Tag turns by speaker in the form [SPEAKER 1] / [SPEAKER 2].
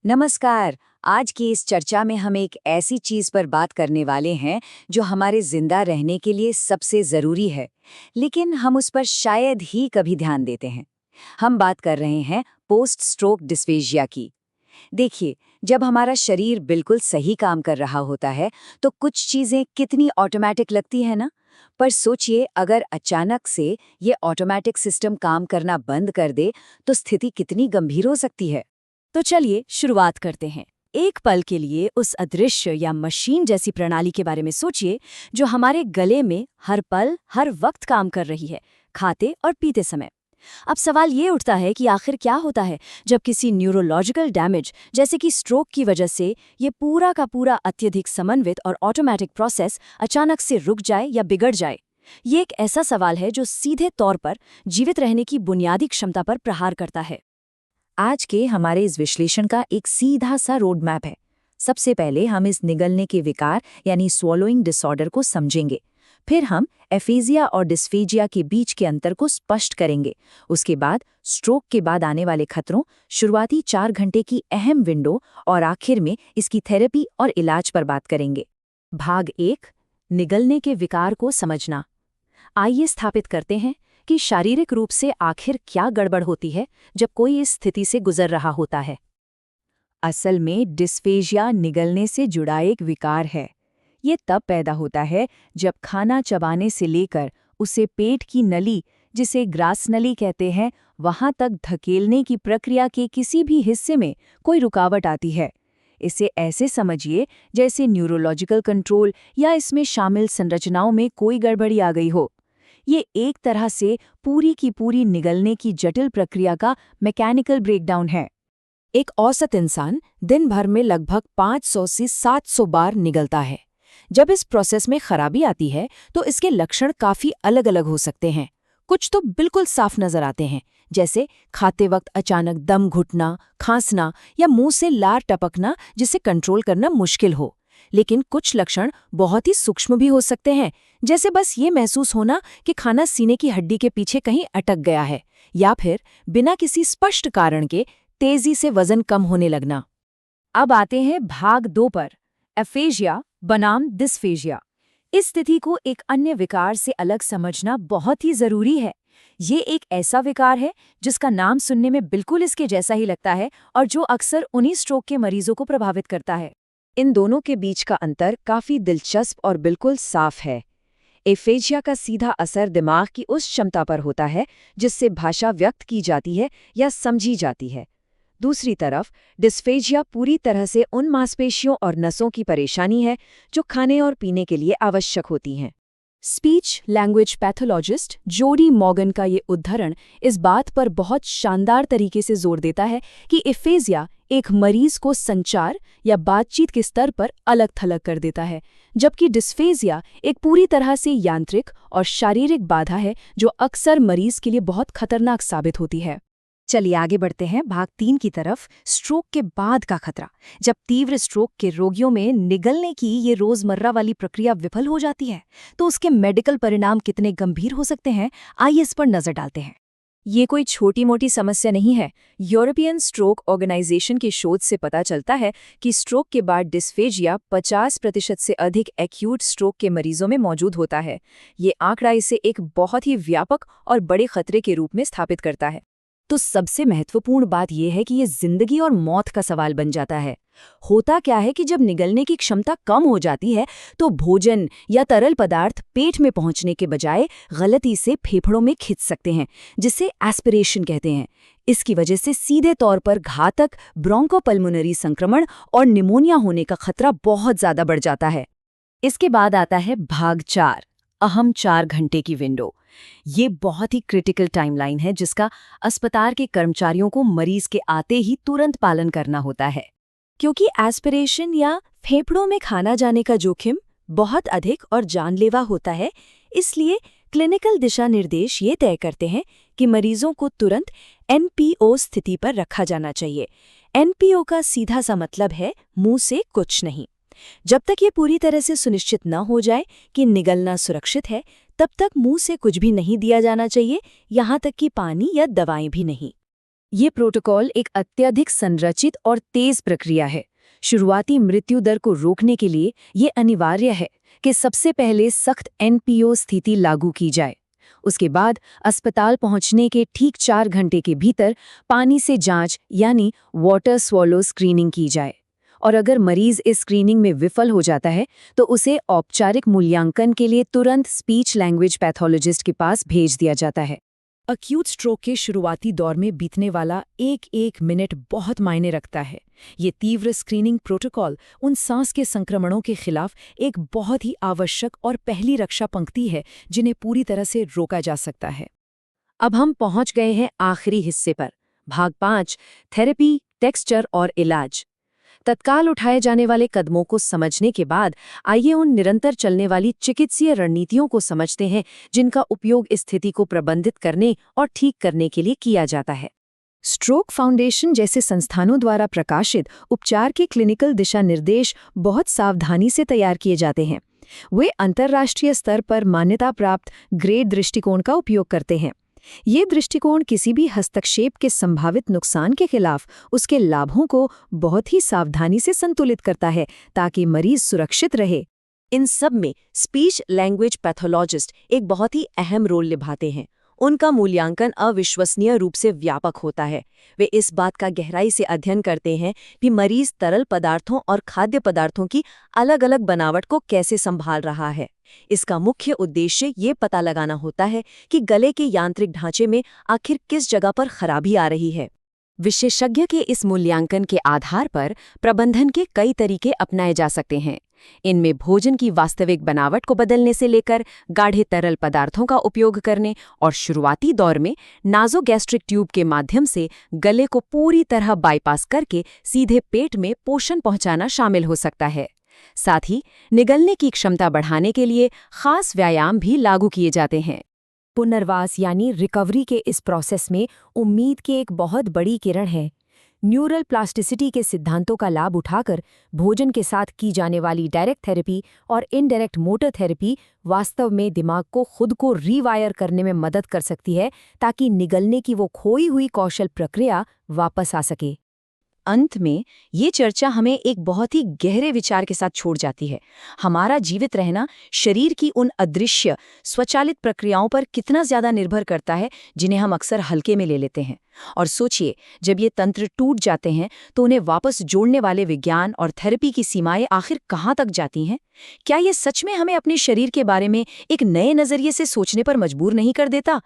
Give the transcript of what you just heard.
[SPEAKER 1] नमस्कार। आज की इस चर्चा में हम एक ऐसी चीज पर बात करने वाले हैं जो हमारे जिंदा रहने के लिए सबसे जरूरी है, लेकिन हम उस पर शायद ही कभी ध्यान देते हैं। हम बात कर रहे हैं पोस्ट स्ट्रोक डिस्फेजिया की। देखिए, जब हमारा शरीर बिल्कुल सही काम कर रहा होता है तो कुछ चीजें कितनी ऑटोमेटिक लगती है ना। पर सोचिए, अगर अचानक से ये ऑटोमेटिक सिस्टम काम करना बंद कर दे तो स्थिति कितनी गंभीर हो सकती है।
[SPEAKER 2] तो चलिए शुरुआत करते हैं। एक पल के लिए उस अदृश्य या मशीन जैसी प्रणाली के बारे में सोचिए जो हमारे गले में हर पल हर वक्त काम कर रही है, खाते और पीते समय। अब सवाल ये उठता है कि आखिर क्या होता है जब किसी न्यूरोलॉजिकल डैमेज जैसे कि स्ट्रोक की वजह से ये पूरा का पूरा अत्यधिक समन्वित और ऑटोमेटिक प्रोसेस अचानक से रुक जाए या बिगड़ जाए। ये एक ऐसा सवाल है जो सीधे तौर पर जीवित रहने की बुनियादी क्षमता पर प्रहार करता है।
[SPEAKER 1] आज के हमारे इस विश्लेषण का एक सीधा सा रोड मैप है। सबसे पहले हम इस निगलने के विकार यानी स्वॉलोइंग डिसऑर्डर को समझेंगे। फिर हम एफेजिया और डिस्फेजिया के बीच के अंतर को स्पष्ट करेंगे। उसके बाद स्ट्रोक के बाद आने वाले खतरों, शुरुआती 4 घंटे की अहम विंडो और आखिर में इसकी थेरेपी और इलाज पर बात करेंगे। भाग 1, निगलने के विकार को समझना। आइए स्थापित करते हैं कि शारीरिक रूप से आखिर क्या गड़बड़ होती है जब कोई इस स्थिति से गुजर रहा होता है। असल में डिस्फेजिया निगलने से जुड़ा एक विकार है। ये तब पैदा होता है जब खाना चबाने से लेकर उसे पेट की नली, जिसे ग्रास नली कहते हैं, वहां तक धकेलने की प्रक्रिया के किसी भी हिस्से में कोई रुकावट आती है। इसे ऐसे समझिए जैसे न्यूरोलॉजिकल कंट्रोल या इसमें शामिल संरचनाओं में कोई गड़बड़ी आ गई हो। ये एक तरह से पूरी की पूरी निगलने की जटिल प्रक्रिया का मैकेनिकल ब्रेकडाउन है। एक औसत इंसान दिन भर में लगभग 500 से 700 बार निगलता है। जब इस प्रोसेस में खराबी आती है तो इसके लक्षण काफी अलग अलग हो सकते हैं। कुछ तो बिल्कुल साफ नजर आते हैं, जैसे खाते वक्त अचानक दम घुटना, खांसना या मुंह से लार टपकना जिसे कंट्रोल करना मुश्किल हो। लेकिन कुछ लक्षण बहुत ही सूक्ष्म भी हो सकते हैं, जैसे बस ये महसूस होना कि खाना सीने की हड्डी के पीछे कहीं अटक गया है, या फिर बिना किसी स्पष्ट कारण के तेजी से वजन कम होने लगना। अब आते हैं भाग 2 पर, एफेजिया बनाम डिस्फेजिया। इस स्थिति को एक अन्य विकार से अलग समझना बहुत ही जरूरी है। ये एक ऐसा विकार है जिसका नाम सुनने में बिल्कुल इसके जैसा ही लगता है और जो अक्सर उन्हीं स्ट्रोक के मरीजों को प्रभावित करता है। इन दोनों के बीच का अंतर काफी दिलचस्प और बिल्कुल साफ है। एफेजिया का सीधा असर दिमाग की उस क्षमता पर होता है जिससे भाषा व्यक्त की जाती है या समझी जाती है। दूसरी तरफ डिस्फेजिया पूरी तरह से उन मांसपेशियों और नसों की परेशानी है जो खाने और पीने के लिए आवश्यक होती हैं। स्पीच लैंग्वेज पैथोलॉजिस्ट जोडी मॉर्गन का ये उद्धरण इस बात पर बहुत शानदार तरीके से जोर देता है कि एफेजिया एक मरीज को संचार या बातचीत के स्तर पर अलग थलग कर देता है, जबकि डिस्फेजिया एक पूरी तरह से यांत्रिक और शारीरिक बाधा है जो अक्सर मरीज के लिए बहुत खतरनाक साबित होती है। चलिए आगे बढ़ते हैं भाग 3 की तरफ, स्ट्रोक के बाद का खतरा। जब तीव्र स्ट्रोक के रोगियों में निगलने की ये रोजमर्रा वाली प्रक्रिया विफल हो जाती है तो उसके मेडिकल परिणाम कितने गंभीर हो सकते हैं, आइए इस पर नजर डालते हैं। ये कोई छोटी मोटी समस्या नहीं है। यूरोपियन स्ट्रोक ऑर्गेनाइजेशन की शोध से पता चलता है कि स्ट्रोक के बाद डिस्फेजिया 50% से अधिक एक्यूट स्ट्रोक के मरीजों में मौजूद होता है। ये आंकड़ा इसे एक बहुत ही व्यापक और बड़े खतरे के रूप में स्थापित करता है। तो सबसे महत्वपूर्ण बात यह है कि ये जिंदगी और मौत का सवाल बन जाता है। होता क्या है कि जब निगलने की क्षमता कम हो जाती है तो भोजन या तरल पदार्थ पेट में पहुंचने के बजाय गलती से फेफड़ों में खिंच सकते हैं, जिसे एस्पिरेशन कहते हैं। इसकी वजह से सीधे तौर पर घातक ब्रोंकोपल्मोनरी संक्रमण और निमोनिया होने का खतरा बहुत ज्यादा बढ़ जाता है। इसके बाद आता है भाग 4, अहम 4 घंटे की विंडो। ये बहुत ही क्रिटिकल टाइमलाइन है जिसका अस्पताल के कर्मचारियों को मरीज के आते ही तुरंत पालन करना होता है। क्योंकि एस्पिरेशन या फेफड़ों में खाना जाने का जोखिम बहुत अधिक और जानलेवा होता है, इसलिए क्लिनिकल दिशा निर्देश ये तय करते हैं कि मरीजों को तुरंत एनपीओ स्थिति पर रखा जाना चाहिए। एनपीओ का सीधा सा मतलब है मुंह से कुछ नहीं। जब तक ये पूरी तरह से सुनिश्चित न हो जाए कि निगलना सुरक्षित है, तब तक मुंह से कुछ भी नहीं दिया जाना चाहिए, यहाँ तक कि पानी या दवाएं भी नहीं।
[SPEAKER 2] ये प्रोटोकॉल एक अत्यधिक संरचित और तेज प्रक्रिया है। शुरुआती मृत्यु दर को रोकने के लिए ये अनिवार्य है कि सबसे पहले सख्त एनपीओ स्थिति लागू की जाए। उसके बाद अस्पताल पहुंचने के ठीक 4 घंटे के भीतर पानी से जांच यानी वाटर स्वॉलो स्क्रीनिंग की जाए। और अगर मरीज इस स्क्रीनिंग में विफल हो जाता है तो उसे औपचारिक मूल्यांकन के लिए तुरंत स्पीच लैंग्वेज पैथोलॉजिस्ट के पास भेज दिया जाता है।
[SPEAKER 1] अक्यूट स्ट्रोक के शुरुआती दौर में बीतने वाला एक मिनट बहुत मायने रखता है। ये तीव्र स्क्रीनिंग प्रोटोकॉल उन सांस के संक्रमणों के खिलाफ एक बहुत ही आवश्यक और पहली रक्षा पंक्ति है जिन्हें पूरी तरह से रोका जा सकता है।
[SPEAKER 2] अब हम पहुंच गए हैं आखिरी हिस्से पर, भाग 5, थेरेपी, टेक्सचर और इलाज। तत्काल उठाए जाने वाले कदमों को समझने के बाद आइए उन निरंतर चलने वाली चिकित्सीय रणनीतियों को समझते हैं जिनका उपयोग इस स्थिति को प्रबंधित करने और ठीक करने के लिए किया जाता है।
[SPEAKER 1] स्ट्रोक फाउंडेशन जैसे संस्थानों द्वारा प्रकाशित उपचार के क्लिनिकल दिशा निर्देश बहुत सावधानी से तैयार किए जाते हैं। वे अंतर्राष्ट्रीय स्तर पर मान्यता प्राप्त ग्रेड दृष्टिकोण का उपयोग करते हैं। ये दृष्टिकोण किसी भी हस्तक्षेप के संभावित नुकसान के खिलाफ उसके लाभों को बहुत ही सावधानी से संतुलित करता है ताकि मरीज सुरक्षित रहे।
[SPEAKER 2] इन सब में स्पीच लैंग्वेज पैथोलॉजिस्ट एक बहुत ही अहम रोल निभाते हैं। उनका मूल्यांकन अविश्वसनीय रूप से व्यापक होता है। वे इस बात का गहराई से अध्ययन करते हैं कि मरीज तरल पदार्थों और खाद्य पदार्थों की अलग-अलग बनावट को कैसे संभाल रहा है। इसका मुख्य उद्देश्य ये पता लगाना होता है कि गले के यांत्रिक ढांचे में आखिर किस जगह पर खराबी आ रही है। विशेषज्ञ के इस मूल्यांकन के आधार पर प्रबंधन के कई तरीके अपनाए जा सकते हैं। इनमें भोजन की वास्तविक बनावट को बदलने से लेकर गाढ़े तरल पदार्थों का उपयोग करने और शुरुआती दौर में नाज़ोगैस्ट्रिक ट्यूब के माध्यम से गले को पूरी तरह बाईपास करके सीधे पेट में पोषण पहुंचाना शामिल हो सकता है। साथ ही निगलने की क्षमता बढ़ाने के लिए खास व्यायाम भी लागू किए जाते हैं।
[SPEAKER 1] पुनर्वास यानी रिकवरी के इस प्रोसेस में उम्मीद की एक बहुत बड़ी किरण है। न्यूरल प्लास्टिसिटी के सिद्धांतों का लाभ उठाकर भोजन के साथ की जाने वाली डायरेक्ट थेरेपी और इनडायरेक्ट मोटर थेरेपी वास्तव में दिमाग को खुद को रीवायर करने में मदद कर सकती है ताकि निगलने की वो खोई हुई कौशल प्रक्रिया वापस आ सके।
[SPEAKER 2] अंत में ये चर्चा हमें एक बहुत ही गहरे विचार के साथ छोड़ जाती है। हमारा जीवित रहना शरीर की उन अदृश्य स्वचालित प्रक्रियाओं पर कितना ज्यादा निर्भर करता है जिन्हें हम अक्सर हल्के में ले लेते हैं। और सोचिए, जब ये तंत्र टूट जाते हैं तो उन्हें वापस जोड़ने वाले विज्ञान और थेरेपी की सीमाएं आखिर कहाँ तक जाती हैं? क्या ये सच में हमें अपने शरीर के बारे में एक नए नजरिए से सोचने पर मजबूर नहीं कर देता?